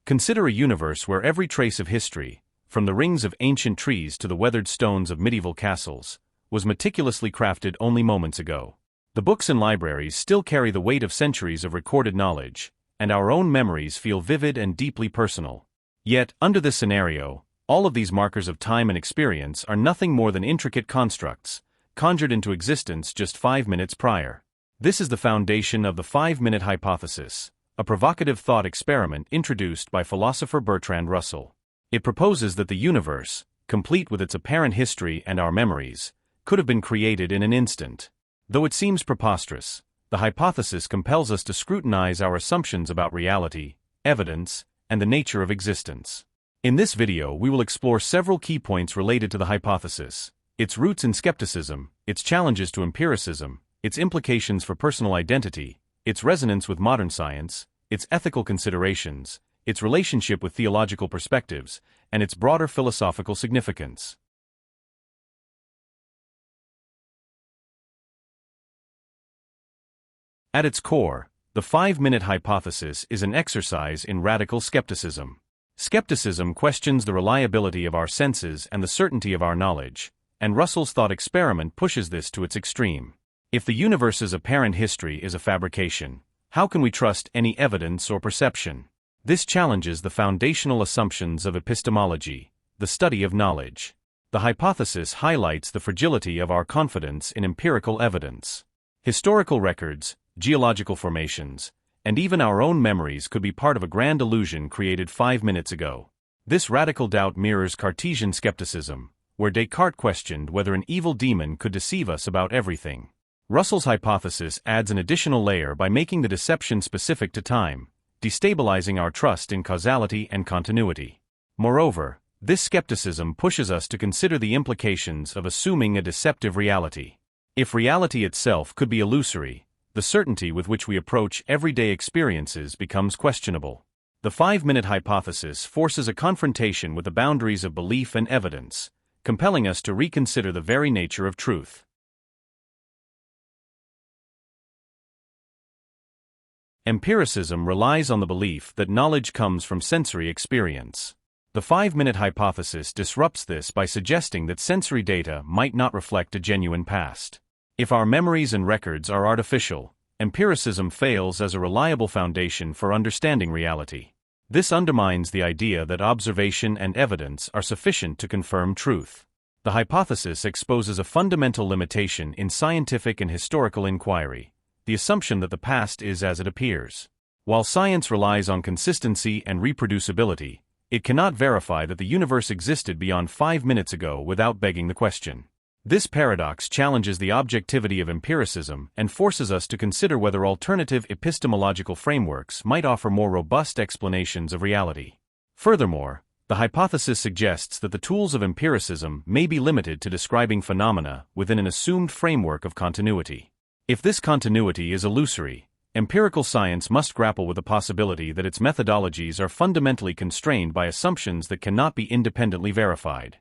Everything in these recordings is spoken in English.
Consider a universe where every trace of history, from the rings of ancient trees to the weathered stones of medieval castles, was meticulously crafted only moments ago. The books in libraries still carry the weight of centuries of recorded knowledge, and our own memories feel vivid and deeply personal. Yet, under this scenario, all of these markers of time and experience are nothing more than intricate constructs, conjured into existence just 5 minutes prior. This is the foundation of the 5-minute hypothesis, a provocative thought experiment introduced by philosopher Bertrand Russell. It proposes that the universe, complete with its apparent history and our memories, could have been created in an instant. Though it seems preposterous, the hypothesis compels us to scrutinize our assumptions about reality, evidence, and the nature of existence. In this video, we will explore several key points related to the hypothesis, its roots in skepticism, its challenges to empiricism, its implications for personal identity, its resonance with modern science, its ethical considerations, its relationship with theological perspectives, and its broader philosophical significance. At its core, the 5-minute hypothesis is an exercise in radical skepticism. Skepticism questions the reliability of our senses and the certainty of our knowledge, and Russell's thought experiment pushes this to its extreme. If the universe's apparent history is a fabrication, how can we trust any evidence or perception? This challenges the foundational assumptions of epistemology, the study of knowledge. The hypothesis highlights the fragility of our confidence in empirical evidence. Historical records, geological formations, and even our own memories could be part of a grand illusion created 5 minutes ago. This radical doubt mirrors Cartesian skepticism, where Descartes questioned whether an evil demon could deceive us about everything. Russell's hypothesis adds an additional layer by making the deception specific to time, destabilizing our trust in causality and continuity. Moreover, this skepticism pushes us to consider the implications of assuming a deceptive reality. If reality itself could be illusory, the certainty with which we approach everyday experiences becomes questionable. The 5-minute hypothesis forces a confrontation with the boundaries of belief and evidence, compelling us to reconsider the very nature of truth. Empiricism relies on the belief that knowledge comes from sensory experience. The 5-minute hypothesis disrupts this by suggesting that sensory data might not reflect a genuine past. If our memories and records are artificial, empiricism fails as a reliable foundation for understanding reality. This undermines the idea that observation and evidence are sufficient to confirm truth. The hypothesis exposes a fundamental limitation in scientific and historical inquiry, the assumption that the past is as it appears. While science relies on consistency and reproducibility, it cannot verify that the universe existed beyond 5 minutes ago without begging the question. This paradox challenges the objectivity of empiricism and forces us to consider whether alternative epistemological frameworks might offer more robust explanations of reality. Furthermore, the hypothesis suggests that the tools of empiricism may be limited to describing phenomena within an assumed framework of continuity. If this continuity is illusory, empirical science must grapple with the possibility that its methodologies are fundamentally constrained by assumptions that cannot be independently verified.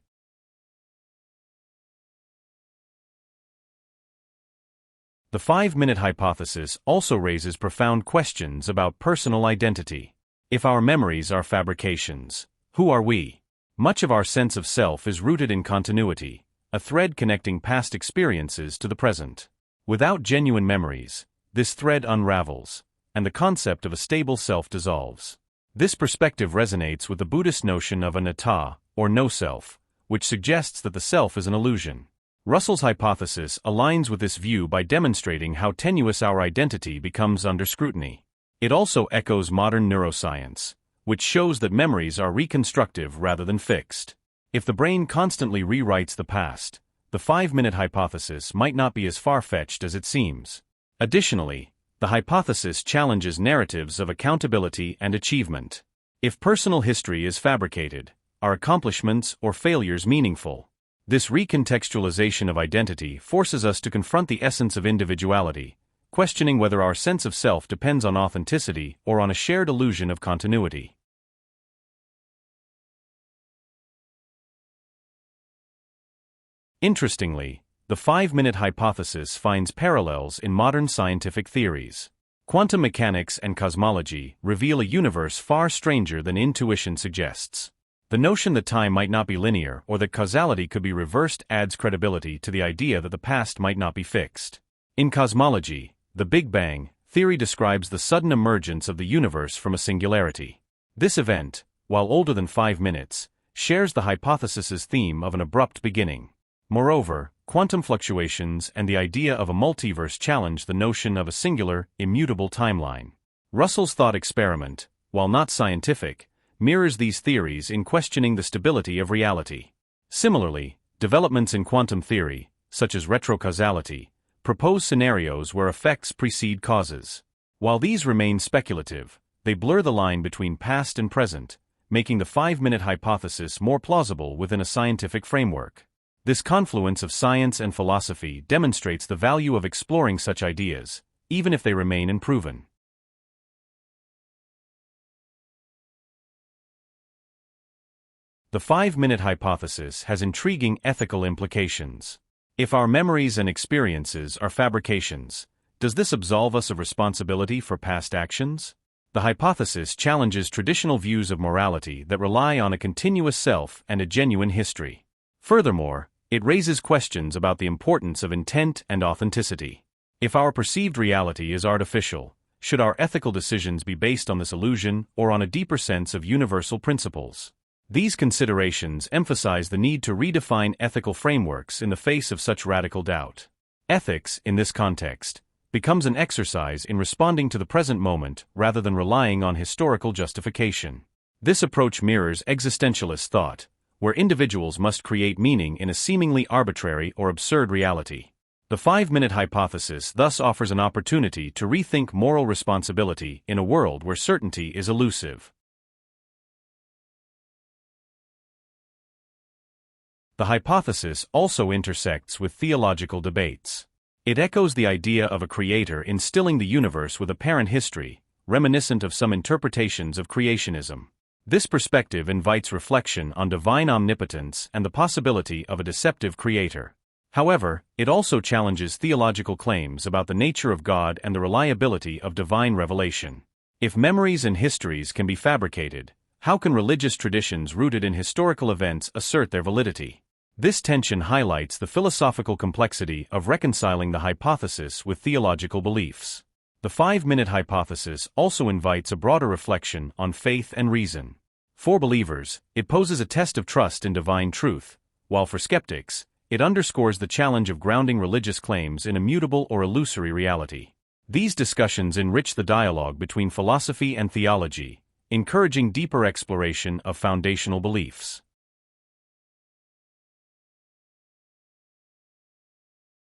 The 5-minute hypothesis also raises profound questions about personal identity. If our memories are fabrications, who are we? Much of our sense of self is rooted in continuity, a thread connecting past experiences to the present. Without genuine memories, this thread unravels, and the concept of a stable self dissolves. This perspective resonates with the Buddhist notion of anatta, or no-self, which suggests that the self is an illusion. Russell's hypothesis aligns with this view by demonstrating how tenuous our identity becomes under scrutiny. It also echoes modern neuroscience, which shows that memories are reconstructive rather than fixed. If the brain constantly rewrites the past, the 5-minute hypothesis might not be as far-fetched as it seems. Additionally, the hypothesis challenges narratives of accountability and achievement. If personal history is fabricated, are accomplishments or failures meaningful? This recontextualization of identity forces us to confront the essence of individuality, questioning whether our sense of self depends on authenticity or on a shared illusion of continuity. Interestingly, the 5-minute hypothesis finds parallels in modern scientific theories. Quantum mechanics and cosmology reveal a universe far stranger than intuition suggests. The notion that time might not be linear or that causality could be reversed adds credibility to the idea that the past might not be fixed. In cosmology, the Big Bang theory describes the sudden emergence of the universe from a singularity. This event, while older than 5 minutes, shares the hypothesis's theme of an abrupt beginning. Moreover, quantum fluctuations and the idea of a multiverse challenge the notion of a singular, immutable timeline. Russell's thought experiment, while not scientific, mirrors these theories in questioning the stability of reality. Similarly, developments in quantum theory, such as retrocausality, propose scenarios where effects precede causes. While these remain speculative, they blur the line between past and present, making the 5-minute hypothesis more plausible within a scientific framework. This confluence of science and philosophy demonstrates the value of exploring such ideas, even if they remain unproven. The 5-minute hypothesis has intriguing ethical implications. If our memories and experiences are fabrications, does this absolve us of responsibility for past actions? The hypothesis challenges traditional views of morality that rely on a continuous self and a genuine history. Furthermore, it raises questions about the importance of intent and authenticity. If our perceived reality is artificial, should our ethical decisions be based on this illusion or on a deeper sense of universal principles? These considerations emphasize the need to redefine ethical frameworks in the face of such radical doubt. Ethics, in this context, becomes an exercise in responding to the present moment rather than relying on historical justification. This approach mirrors existentialist thought, where individuals must create meaning in a seemingly arbitrary or absurd reality. The 5-minute hypothesis thus offers an opportunity to rethink moral responsibility in a world where certainty is elusive. The hypothesis also intersects with theological debates. It echoes the idea of a creator instilling the universe with apparent history, reminiscent of some interpretations of creationism. This perspective invites reflection on divine omnipotence and the possibility of a deceptive creator. However, it also challenges theological claims about the nature of God and the reliability of divine revelation. If memories and histories can be fabricated, how can religious traditions rooted in historical events assert their validity? This tension highlights the philosophical complexity of reconciling the hypothesis with theological beliefs. The 5-minute hypothesis also invites a broader reflection on faith and reason. For believers, it poses a test of trust in divine truth, while for skeptics, it underscores the challenge of grounding religious claims in immutable or illusory reality. These discussions enrich the dialogue between philosophy and theology, encouraging deeper exploration of foundational beliefs.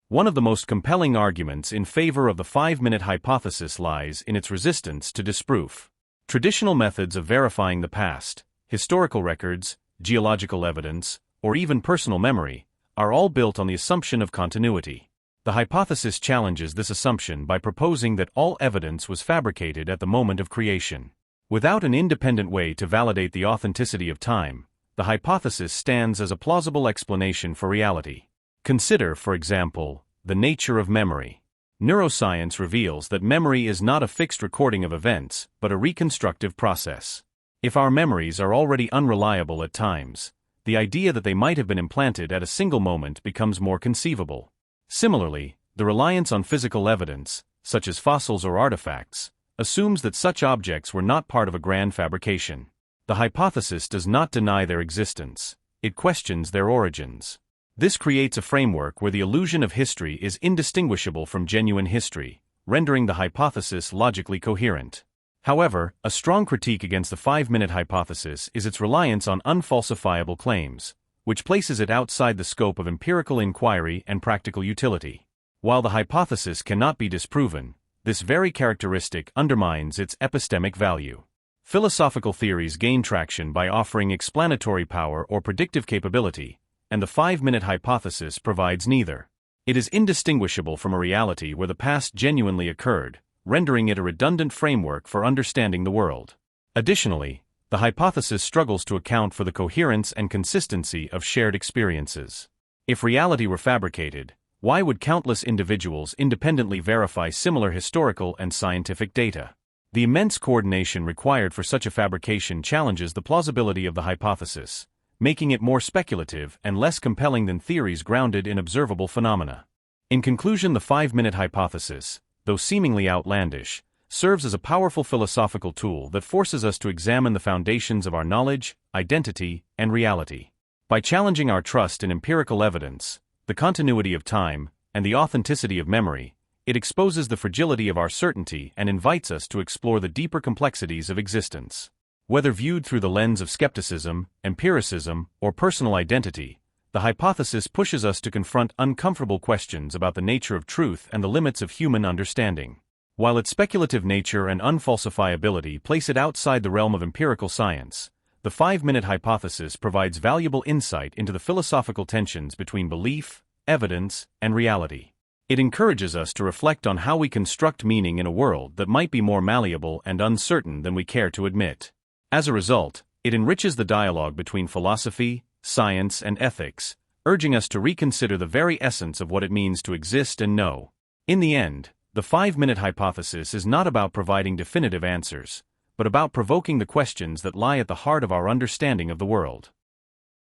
One of the most compelling arguments in favor of the 5-minute hypothesis lies in its resistance to disproof. Traditional methods of verifying the past, historical records, geological evidence, or even personal memory, are all built on the assumption of continuity. The hypothesis challenges this assumption by proposing that all evidence was fabricated at the moment of creation. Without an independent way to validate the authenticity of time, the hypothesis stands as a plausible explanation for reality. Consider, for example, the nature of memory. Neuroscience reveals that memory is not a fixed recording of events, but a reconstructive process. If our memories are already unreliable at times, the idea that they might have been implanted at a single moment becomes more conceivable. Similarly, the reliance on physical evidence, such as fossils or artifacts, assumes that such objects were not part of a grand fabrication. The hypothesis does not deny their existence, it questions their origins. This creates a framework where the illusion of history is indistinguishable from genuine history, rendering the hypothesis logically coherent. However, a strong critique against the 5-minute hypothesis is its reliance on unfalsifiable claims, which places it outside the scope of empirical inquiry and practical utility. While the hypothesis cannot be disproven, this very characteristic undermines its epistemic value. Philosophical theories gain traction by offering explanatory power or predictive capability, and the 5-minute hypothesis provides neither. It is indistinguishable from a reality where the past genuinely occurred, rendering it a redundant framework for understanding the world. Additionally, the hypothesis struggles to account for the coherence and consistency of shared experiences. If reality were fabricated, Why would countless individuals independently verify similar historical and scientific data? The immense coordination required for such a fabrication challenges the plausibility of the hypothesis, making it more speculative and less compelling than theories grounded in observable phenomena. In conclusion, the 5-minute hypothesis, though seemingly outlandish, serves as a powerful philosophical tool that forces us to examine the foundations of our knowledge, identity, and reality. By challenging our trust in empirical evidence, the continuity of time, and the authenticity of memory, it exposes the fragility of our certainty and invites us to explore the deeper complexities of existence. Whether viewed through the lens of skepticism, empiricism, or personal identity, the hypothesis pushes us to confront uncomfortable questions about the nature of truth and the limits of human understanding. While its speculative nature and unfalsifiability place it outside the realm of empirical science, the 5-minute hypothesis provides valuable insight into the philosophical tensions between belief, evidence, and reality. It encourages us to reflect on how we construct meaning in a world that might be more malleable and uncertain than we care to admit. As a result, it enriches the dialogue between philosophy, science, and ethics, urging us to reconsider the very essence of what it means to exist and know. In the end, the 5-minute hypothesis is not about providing definitive answers, but about provoking the questions that lie at the heart of our understanding of the world.